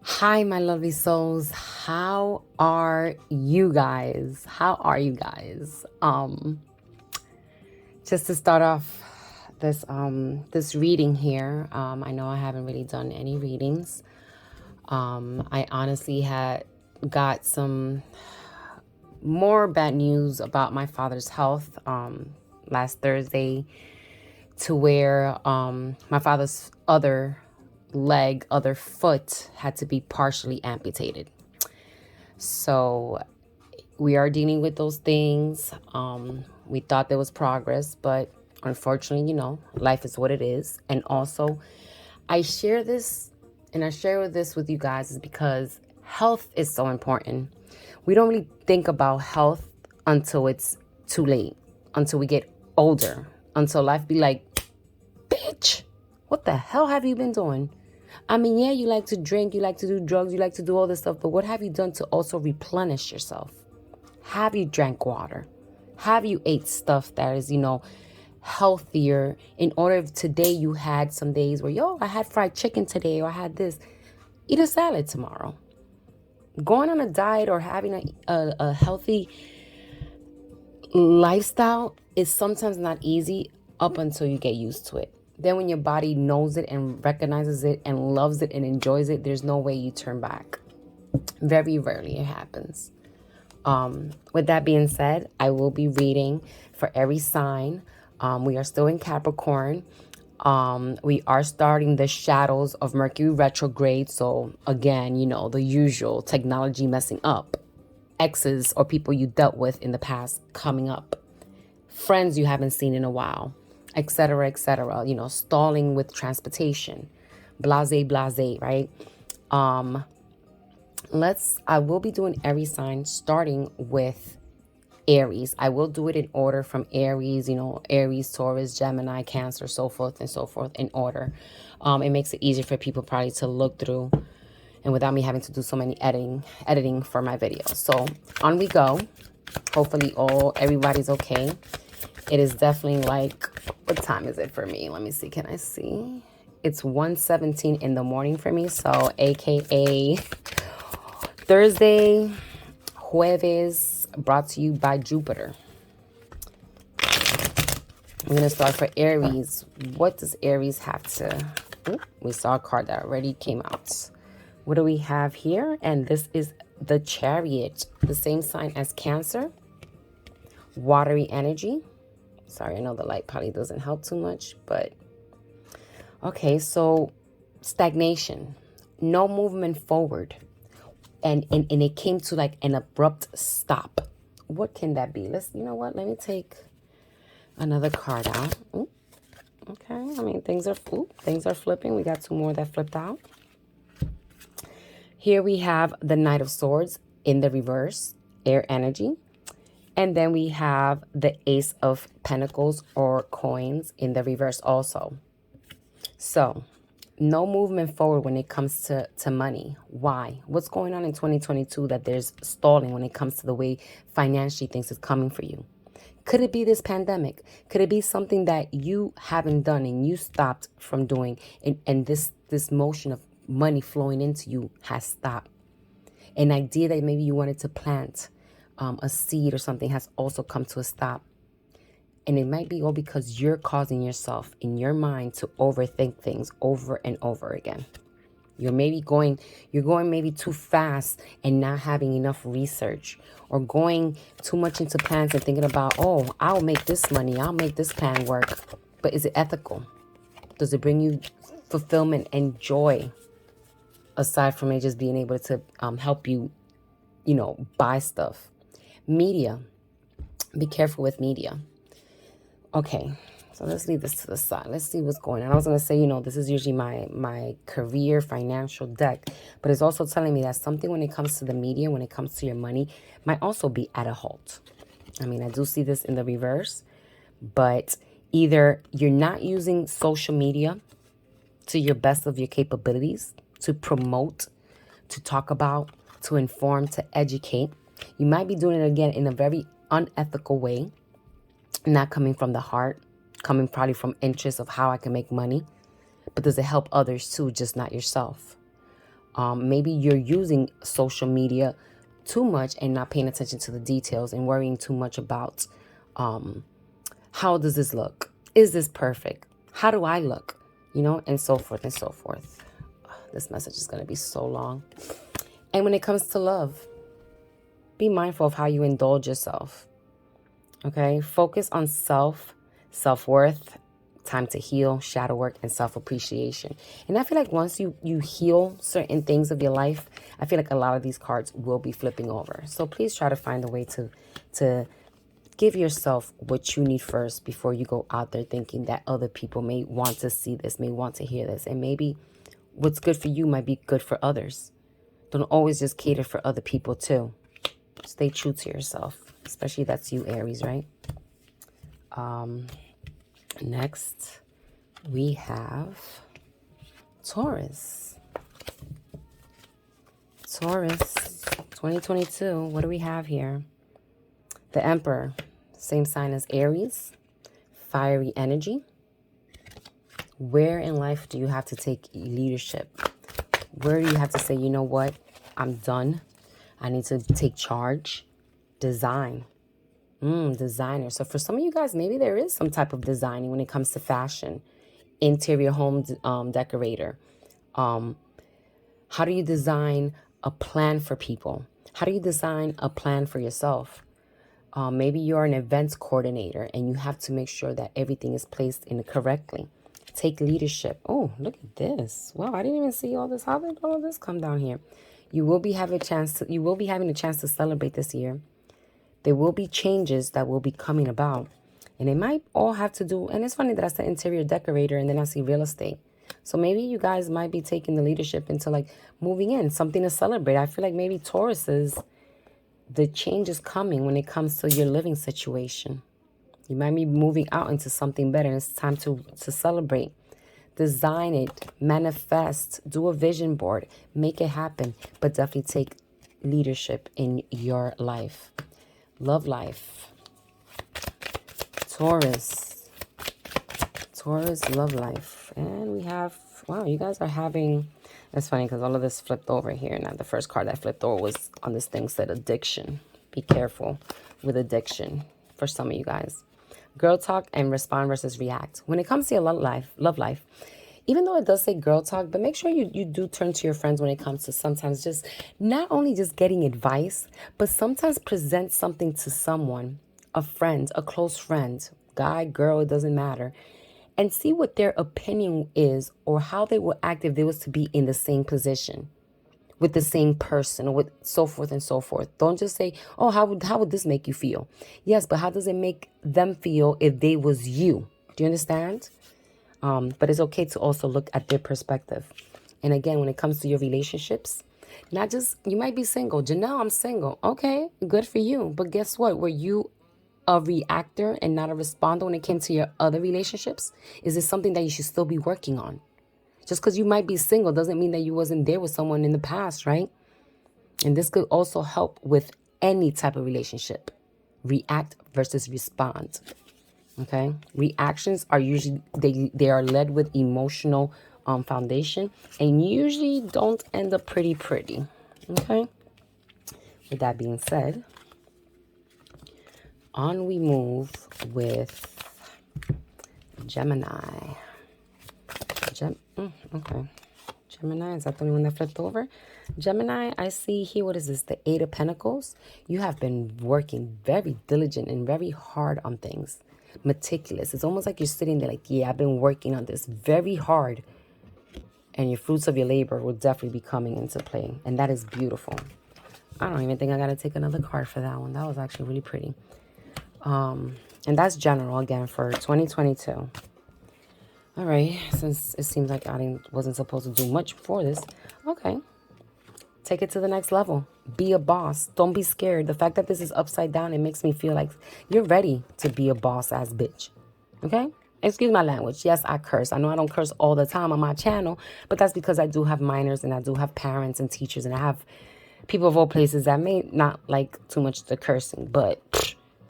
Hi, my lovely souls. How are you guys? How are you guys? Just to start off this reading here. I know I haven't really done any readings. I honestly had got some more bad news about my father's health last Thursday, to where my father's other foot had to be partially amputated. So we are dealing with those things. We thought there was progress, but unfortunately, life is what it is. And also, I share this and I share this with you guys is because health is so important. We don't really think about health until it's too late, until we get older, until life be like, bitch, what the hell have you been doing? I mean, yeah, you like to drink, you like to do drugs, you like to do all this stuff, but what have you done to also replenish yourself? Have you drank water? Have you ate stuff that is, healthier, in order if today you had some days where, I had fried chicken today, or I had this, eat a salad tomorrow. Going on a diet or having a healthy lifestyle is sometimes not easy up until you get used to it. Then when your body knows it and recognizes it and loves it and enjoys it, there's no way you turn back. Very rarely it happens. With that being said, I will be reading for every sign. We are still in Capricorn. We are starting the shadows of Mercury retrograde. So again, the usual technology messing up. Exes or people you dealt with in the past coming up. Friends you haven't seen in a while, etc., etc. Stalling with transportation. Blase, blase, right? I will be doing every sign starting with Aries. I will do it in order from Aries, Aries, Taurus, Gemini, Cancer, so forth and so forth in order. It makes it easier for people probably to look through and without me having to do so many editing for my videos. So on we go. Hopefully everybody's okay. It is definitely like, what time is it for me? Let me see. Can I see? It's 1:17 in the morning for me. So AKA Thursday, Jueves, brought to you by Jupiter. I'm going to start for Aries. What does Aries have to... we saw a card that already came out. What do we have here? And this is the Chariot, the same sign as Cancer. Watery energy. Sorry, I know the light probably doesn't help too much, but... Okay, so stagnation. No movement forward. And it came to like an abrupt stop. What can that be? You know what? Let me take another card out. Ooh, okay. I mean, things are flipping. We got two more that flipped out. Here we have the Knight of Swords in the reverse, air energy. And then we have the Ace of Pentacles or coins in the reverse also. So, no movement forward when it comes to money. Why? What's going on in 2022 that there's stalling when it comes to the way financially things is coming for you? Could it be this pandemic? Could it be something that you haven't done and you stopped from doing, and this motion of money flowing into you has stopped? An idea that maybe you wanted to plant a seed or something has also come to a stop. And it might be all because you're causing yourself in your mind to overthink things over and over again. You're going maybe too fast and not having enough research, or going too much into plans and thinking about, I'll make this money, I'll make this plan work. But is it ethical? Does it bring you fulfillment and joy aside from it just being able to help you, buy stuff? Media. Be careful with media. Okay, so let's leave this to the side. Let's see what's going on. I was going to say, this is usually my career financial deck, but it's also telling me that something when it comes to the media, when it comes to your money, might also be at a halt. I mean, I do see this in the reverse, but either you're not using social media to your best of your capabilities, to promote, to talk about, to inform, to educate. You might be doing it again in a very unethical way. Not coming from the heart, coming probably from interest of how I can make money. But does it help others too, just not yourself? Maybe you're using social media too much and not paying attention to the details and worrying too much about how does this look? Is this perfect? How do I look? You know, and so forth and so forth. This message is going to be so long. And when it comes to love, be mindful of how you indulge yourself. Okay? Focus on self-worth, time to heal, shadow work, and self-appreciation. And I feel like once you heal certain things of your life, I feel like a lot of these cards will be flipping over. So please try to find a way to give yourself what you need first before you go out there thinking that other people may want to see this, may want to hear this. And maybe what's good for you might be good for others. Don't always just cater for other people too. Stay true to yourself, especially that's you, Aries, right? Next, we have Taurus. Taurus, 2022. What do we have here? The Emperor, same sign as Aries, fiery energy. Where in life do you have to take leadership? Where do you have to say, you know what? I'm done. I need to take charge. Design. Designer. So for some of you guys, maybe there is some type of designing when it comes to fashion. Interior home decorator. How do you design a plan for people? How do you design a plan for yourself? Maybe you're an events coordinator and you have to make sure that everything is placed in correctly. Take leadership. Oh, look at this. Wow, I didn't even see all this. How did all of this come down here? You will be having a chance to celebrate this year. There will be changes that will be coming about. And it might all have to do, and it's funny that I said interior decorator and then I see real estate. So maybe you guys might be taking the leadership into like moving in, something to celebrate. I feel like maybe the change is coming when it comes to your living situation. You might be moving out into something better and it's time to celebrate. Design it, manifest, do a vision board, make it happen, but definitely take leadership in your life. Love life. Taurus, love life. And we have, wow, you guys are having, that's funny because all of this flipped over here. Now the first card that flipped over was on this thing said addiction. Be careful with addiction for some of you guys. Girl talk and respond versus react. When it comes to your love life, even though it does say girl talk, but make sure you do turn to your friends when it comes to sometimes just not only just getting advice, but sometimes present something to someone, a friend, a close friend, guy, girl, it doesn't matter, and see what their opinion is or how they will act if they was to be in the same position with the same person or with so forth and so forth. Don't just say, oh, how would this make you feel? Yes, but how does it make them feel if they was you? Do you understand? But it's okay to also look at their perspective. And again, when it comes to your relationships, not just, you might be single. Janelle, I'm single. Okay, good for you. But guess what? Were you a reactor and not a responder when it came to your other relationships? Is this something that you should still be working on? Just because you might be single doesn't mean that you wasn't there with someone in the past, right? And this could also help with any type of relationship. React versus respond. Okay? Reactions are usually, they are led with emotional foundation and usually don't end up pretty. Okay? With that being said, on we move with Gemini. Okay. Gemini, is that the only one that flipped over? Gemini, I see here, what is this? The Eight of Pentacles. You have been working very diligent and very hard on things. Meticulous. It's almost like you're sitting there like, yeah, I've been working on this very hard. And your fruits of your labor will definitely be coming into play. And that is beautiful. I don't even think I got to take another card for that one. That was actually really pretty. And that's general, again, for 2022. All right, since it seems like I wasn't supposed to do much before this. Okay, take it to the next level. Be a boss. Don't be scared. The fact that this is upside down, it makes me feel like you're ready to be a boss-ass bitch. Okay? Excuse my language. Yes, I curse. I know I don't curse all the time on my channel, but that's because I do have minors and I do have parents and teachers and I have people of all places that may not like too much the cursing. But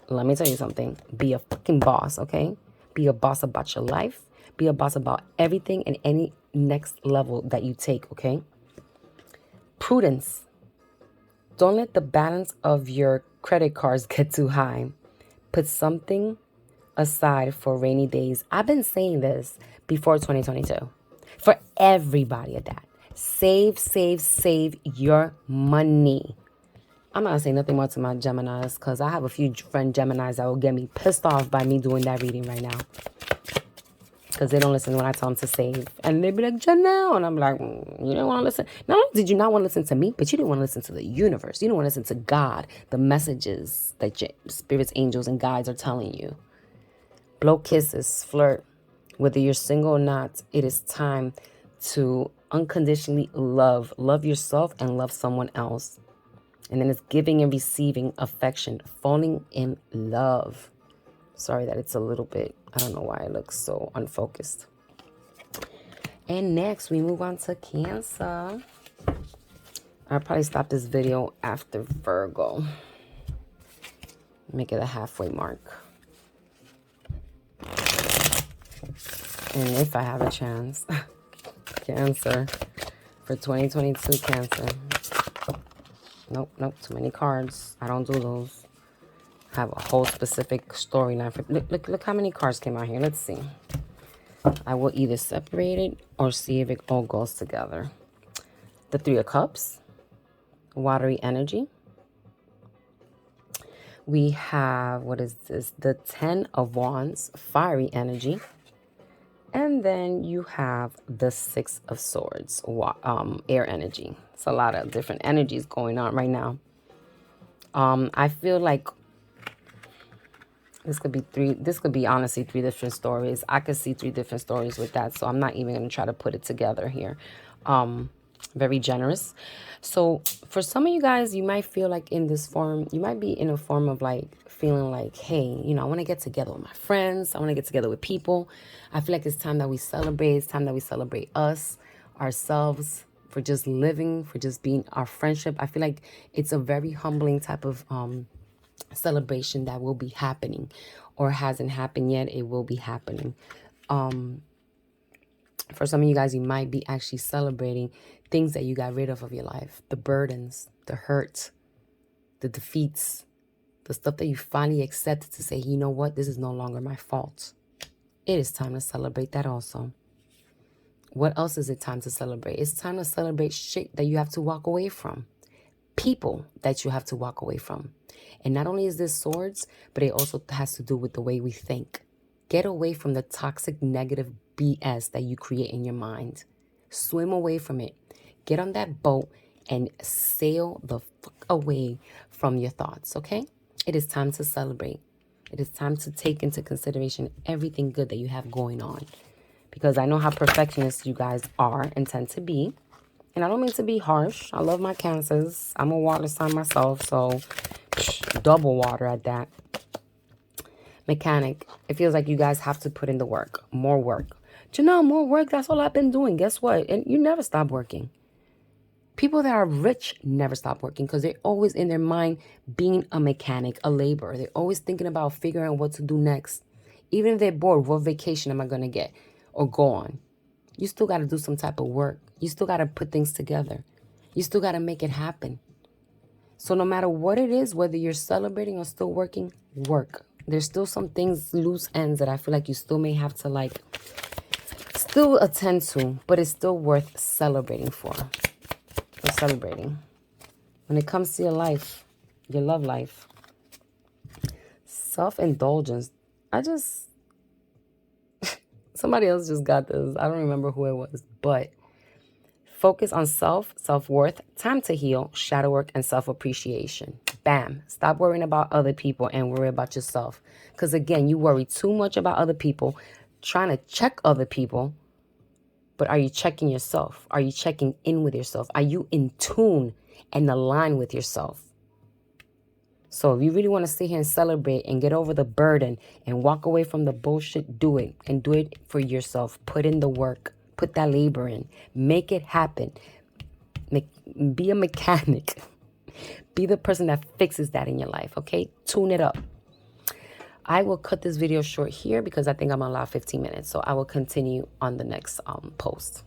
let me tell you something. Be a fucking boss, okay? Be a boss about your life. Be a boss about everything and any next level that you take, okay? Prudence. Don't let the balance of your credit cards get too high. Put something aside for rainy days. I've been saying this before 2022. For everybody at that. Save, save, save your money. I'm not saying nothing more to my Geminis because I have a few friend Geminis that will get me pissed off by me doing that reading right now. Because they don't listen when I tell them to save. And they be like, Janelle. And I'm like, you don't want to listen. Not only did you not want to listen to me, but you didn't want to listen to the universe. You didn't want to listen to God, the messages that your spirits, angels, and guides are telling you. Blow kisses, flirt. Whether you're single or not, it is time to unconditionally love. Love yourself and love someone else. And then it's giving and receiving affection, falling in love. Sorry that it's a little bit, I don't know why it looks so unfocused. And next we move on to Cancer. I'll probably stop this video after Virgo. Make it a halfway mark. And if I have a chance, Cancer for 2022 Cancer. Nope, too many cards. I don't do those. I have a whole specific storyline for. Look how many cards came out here. Let's see. I will either separate it or see if it all goes together. The Three of Cups, watery energy. We have, what is this? The Ten of Wands, fiery energy. And then you have the Six of Swords, air energy. It's a lot of different energies going on right now. I feel like this could be honestly 3 different stories. I could see 3 different stories with that. So I'm not even going to try to put it together here. Very generous. So for some of you guys, you might feel like in this form, you might be in a form of like feeling like, hey, you know, I want to get together with my friends. I want to get together with people. I feel like it's time that we celebrate. It's time that we celebrate us, ourselves, for just living, for just being our friendship. I feel like it's a very humbling type of celebration that will be happening, or hasn't happened yet. It will be happening. For some of you guys, you might be actually celebrating things that you got rid of your life. The burdens, the hurt, the defeats, the stuff that you finally accepted to say, you know what, this is no longer my fault. It is time to celebrate that also. What else is it time to celebrate? It's time to celebrate shit that you have to walk away from. People that you have to walk away from. And not only is this swords, but it also has to do with the way we think. Get away from the toxic, negative BS that you create in your mind. Swim away from it. Get on that boat and sail the fuck away from your thoughts, okay? It is time to celebrate. It is time to take into consideration everything good that you have going on. Because I know how perfectionists you guys are and tend to be. And I don't mean to be harsh. I love my Cancers. I'm a water sign myself, so double water at that. Mechanic. It feels like you guys have to put in the work. More work. Janelle, more work. That's all I've been doing. Guess what? And you never stop working. People that are rich never stop working because they're always in their mind being a mechanic, a laborer. They're always thinking about figuring out what to do next. Even if they're bored, what vacation am I going to get or go on? You still got to do some type of work. You still got to put things together. You still got to make it happen. So no matter what it is, whether you're celebrating or still working, work. There's still some things, loose ends that I feel like you still may have to like still attend to, but it's still worth celebrating for. For celebrating. When it comes to your life, your love life, self-indulgence, somebody else just got this. I don't remember who it was, but focus on self-worth, time to heal, shadow work, and self-appreciation. Bam. Stop worrying about other people and worry about yourself. Because again, you worry too much about other people, trying to check other people. But are you checking yourself? Are you checking in with yourself? Are you in tune and aligned with yourself? So if you really want to sit here and celebrate and get over the burden and walk away from the bullshit, do it. And do it for yourself. Put in the work. Put that labor in. Make it happen. Be a mechanic. Be the person that fixes that in your life, okay? Tune it up. I will cut this video short here because I think I'm allowed 15 minutes. So I will continue on the next post.